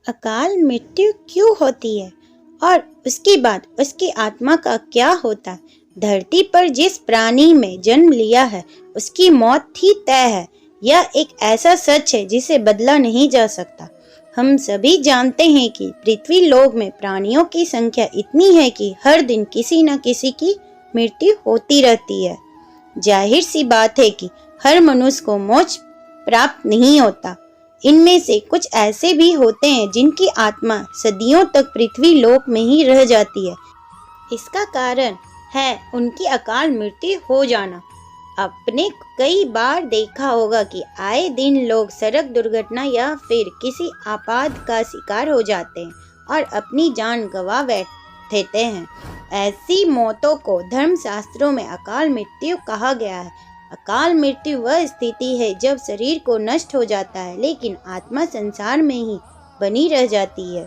अकाल मृत्यु क्यों होती है और उसके बाद उसकी आत्मा का क्या होता है। धरती पर जिस प्राणी में जन्म लिया है उसकी मौत ही तय है। यह एक ऐसा सच है जिसे बदला नहीं जा सकता। हम सभी जानते हैं कि पृथ्वी लोक में प्राणियों की संख्या इतनी है कि हर दिन किसी न किसी की मृत्यु होती रहती है। जाहिर सी बात है कि हर मनुष्य को मोक्ष प्राप्त नहीं होता। इनमें से कुछ ऐसे भी होते हैं जिनकी आत्मा सदियों तक पृथ्वी लोक में ही रह जाती है। इसका कारण है उनकी अकाल मृत्यु हो जाना। आपने कई बार देखा होगा कि आए दिन लोग सड़क दुर्घटना या फिर किसी आपात का शिकार हो जाते हैं और अपनी जान गंवा बैठते हैं। ऐसी मौतों को धर्मशास्त्रों में अकाल मृत्यु कहा गया है। अकाल मृत्यु वह स्थिति है जब शरीर को नष्ट हो जाता है लेकिन आत्मा संसार में ही बनी रह जाती है।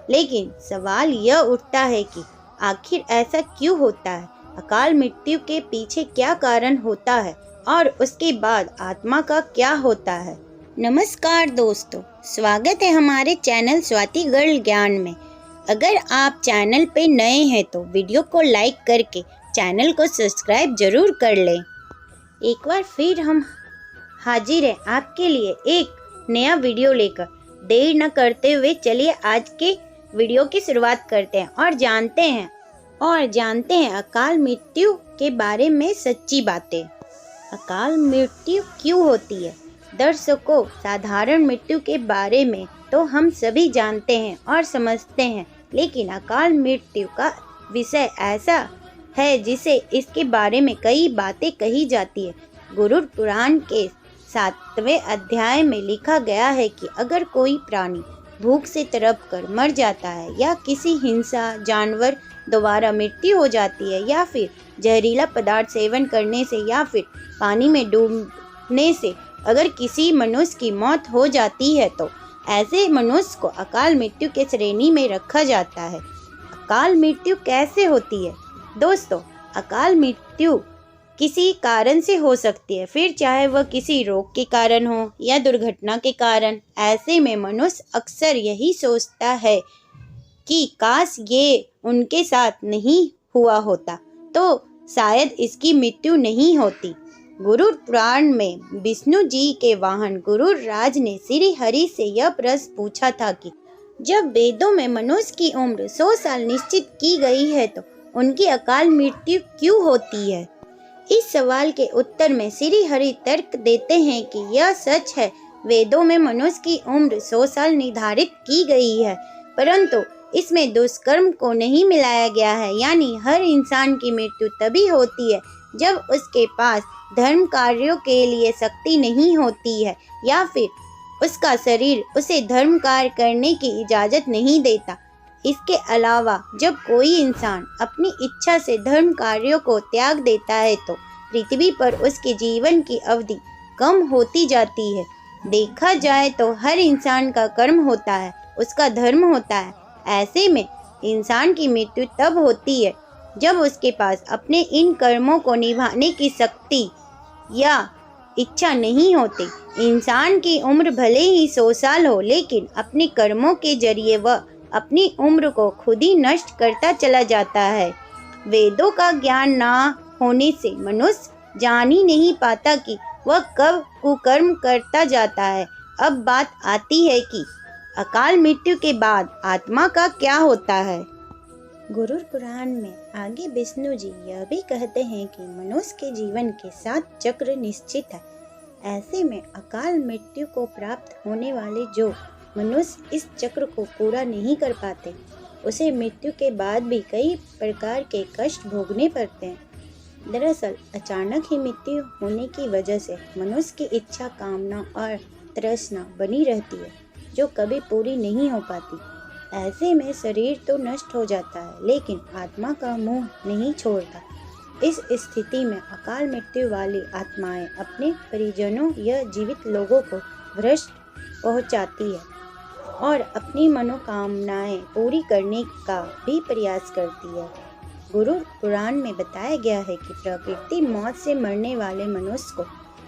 लेकिन सवाल यह उठता है कि आखिर ऐसा क्यों होता है? अकाल मृत्यु के पीछे क्या कारण होता है और उसके बाद आत्मा का क्या होता है? नमस्कार दोस्तों, स्वागत है हमारे चैनल स्वाति गर्ल ज्ञान में। अगर आप चैनल पे नए हैं तो वीडियो को लाइक करके चैनल को सब्सक्राइब जरूर कर लें। एक बार फिर हम हाजिर हैं आपके लिए एक नया वीडियो लेकर। देर न करते हुए चलिए आज के वीडियो की शुरुआत करते हैं और जानते हैं अकाल मृत्यु के बारे में सच्ची बातें। अकाल मृत्यु क्यों होती है? दर्शकों, साधारण मृत्यु के बारे में तो हम सभी जानते हैं और समझते हैं, लेकिन अकाल मृत्यु का विषय ऐसा है जिसे इसके बारे में कई बातें कही जाती है। गरुड़ पुराण के 7वें अध्याय में लिखा गया है कि अगर कोई प्राणी भूख से तड़प कर मर जाता है या किसी हिंसा जानवर द्वारा मृत्यु हो जाती है या फिर जहरीला पदार्थ सेवन करने से या फिर पानी में डूबने से अगर किसी मनुष्य की मौत हो जाती है तो ऐसे मनुष्य को अकाल मृत्यु के श्रेणी में रखा जाता है। अकाल मृत्यु कैसे होती है? दोस्तों, अकाल मृत्यु किसी कारण से हो सकती है, फिर चाहे वह किसी रोग के कारण हो या दुर्घटना के कारण। ऐसे में मनुष्य अक्सर यही सोचता है कि काश ये उनके साथ नहीं हुआ होता तो शायद इसकी मृत्यु नहीं होती। गरुड़ पुराण में विष्णु जी के वाहन गरुड़ राज ने श्री हरि से यह प्रश्न पूछा था कि जब वेदों में मनुष्य की उम्र 100 साल निश्चित की गई है तो उनकी अकाल मृत्यु क्यों होती है? इस सवाल के उत्तर में श्री हरि तर्क देते हैं कि यह सच है, वेदों में मनुष्य की उम्र 100 साल निर्धारित की गई है, परंतु इसमें दुष्कर्म को नहीं मिलाया गया है। यानी हर इंसान की मृत्यु तभी होती है जब उसके पास धर्म कार्यों के लिए शक्ति नहीं होती है या फिर उसका शरीर उसे धर्म कार्य करने की इजाज़त नहीं देता। इसके अलावा जब कोई इंसान अपनी इच्छा से धर्म कार्यों को त्याग देता है तो पृथ्वी पर उसके जीवन की अवधि कम होती जाती है। देखा जाए तो हर इंसान का कर्म होता है, उसका धर्म होता है। ऐसे में इंसान की मृत्यु तब होती है जब उसके पास अपने इन कर्मों को निभाने की शक्ति या इच्छा नहीं होती। इंसान की उम्र भले ही 100 साल हो, लेकिन अपने कर्मों के जरिए वह अपनी उम्र को खुद ही नष्ट करता चला जाता है। वेदों का ज्ञान ना होने से मनुष्य जान ही नहीं पाता कि वह कब कुकर्म करता जाता है। अब बात आती है कि अकाल मृत्यु के बाद आत्मा का क्या होता है। गरुड़ पुराण में आगे विष्णु जी यह भी कहते हैं कि मनुष्य के जीवन के 7 चक्र निश्चित है। ऐसे में अकाल मृत्यु को प्राप्त होने वाले जो मनुष्य इस चक्र को पूरा नहीं कर पाते उसे मृत्यु के बाद भी कई प्रकार के कष्ट भोगने पड़ते हैं। दरअसल अचानक ही मृत्यु होने की वजह से मनुष्य की इच्छा, कामना और तृष्णा बनी रहती है जो कभी पूरी नहीं हो पाती। ऐसे में शरीर तो नष्ट हो जाता है लेकिन आत्मा का मोह नहीं छोड़ता। इस स्थिति में अकाल मृत्यु वाली आत्माएं अपने परिजनों या जीवित लोगों को भ्रष्ट पहुंचाती है और अपनी मनोकामनाएं पूरी करने का भी प्रयास करती है। गरुड़ पुराण में बताया गया है कि प्रकृति मौत से मरने वाले मनुष्य को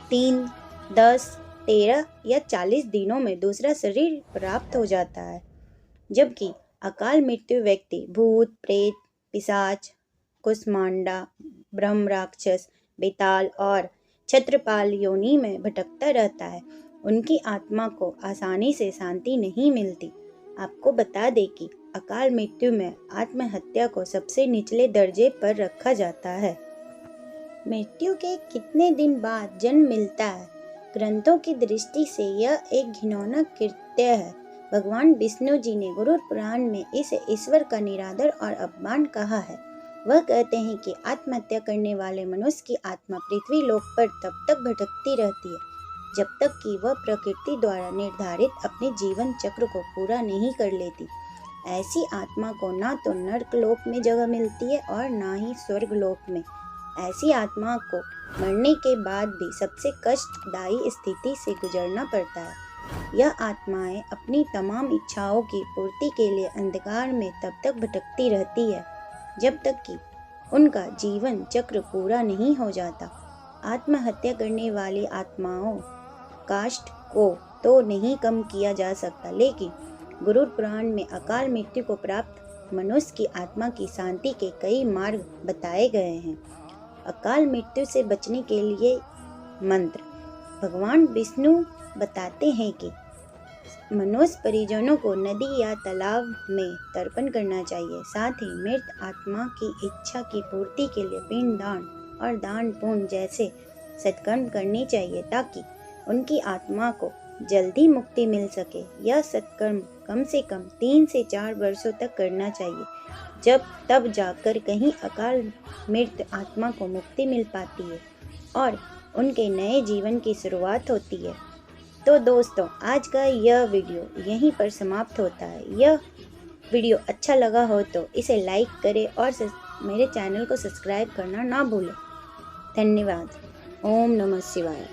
3, 10, 13 या 40 दिनों में दूसरा शरीर प्राप्त हो जाता है। जबकि अकाल मृत्यु व्यक्ति भूत, प्रेत, पिशाच, कुष्मांडा, ब्रह्म राक्षस, बेताल और छत्रपाल योनि में भटकता रहता है। उनकी आत्मा को आसानी से शांति नहीं मिलती। आपको बता दें कि अकाल मृत्यु में आत्महत्या को सबसे निचले दर्जे पर रखा जाता है। मृत्यु के कितने दिन बाद जन्म मिलता है? ग्रंथों की दृष्टि से यह एक घिनौना कृत्य है। भगवान विष्णु जी ने गरुड़ पुराण में इसे ईश्वर का निरादर और अपमान कहा है। वह कहते हैं कि आत्महत्या करने वाले मनुष्य की आत्मा पृथ्वी लोक पर तब तक भटकती रहती है जब तक कि वह प्रकृति द्वारा निर्धारित अपने जीवन चक्र को पूरा नहीं कर लेती। ऐसी आत्मा को ना तो नर्क लोक में जगह मिलती है और ना ही स्वर्ग लोक में। ऐसी आत्मा को मरने के बाद भी सबसे कष्टदायी स्थिति से गुजरना पड़ता है। यह आत्माएं अपनी तमाम इच्छाओं की पूर्ति के लिए अंधकार में तब तक भटकती रहती है जब तक कि उनका जीवन चक्र पूरा नहीं हो जाता। आत्महत्या करने वाली आत्माओं काष्ठ को तो नहीं कम किया जा सकता, लेकिन गरुड़ पुराण में अकाल मृत्यु को प्राप्त मनुष्य की आत्मा की शांति के कई मार्ग बताए गए हैं। अकाल मृत्यु से बचने के लिए मंत्र। भगवान विष्णु बताते हैं कि मनुष्य परिजनों को नदी या तालाब में तर्पण करना चाहिए। साथ ही मृत आत्मा की इच्छा की पूर्ति के लिए पिंड दान और दान पुण्य जैसे सत्कर्म करने चाहिए ताकि उनकी आत्मा को जल्दी मुक्ति मिल सके। यह सत्कर्म कम से कम 3 से 4 वर्षों तक करना चाहिए, तब जाकर कहीं अकाल मृत आत्मा को मुक्ति मिल पाती है और उनके नए जीवन की शुरुआत होती है। तो दोस्तों, आज का यह वीडियो यहीं पर समाप्त होता है। यह वीडियो अच्छा लगा हो तो इसे लाइक करें और मेरे चैनल को सब्सक्राइब करना ना भूलें। धन्यवाद। ओम नमः शिवाय।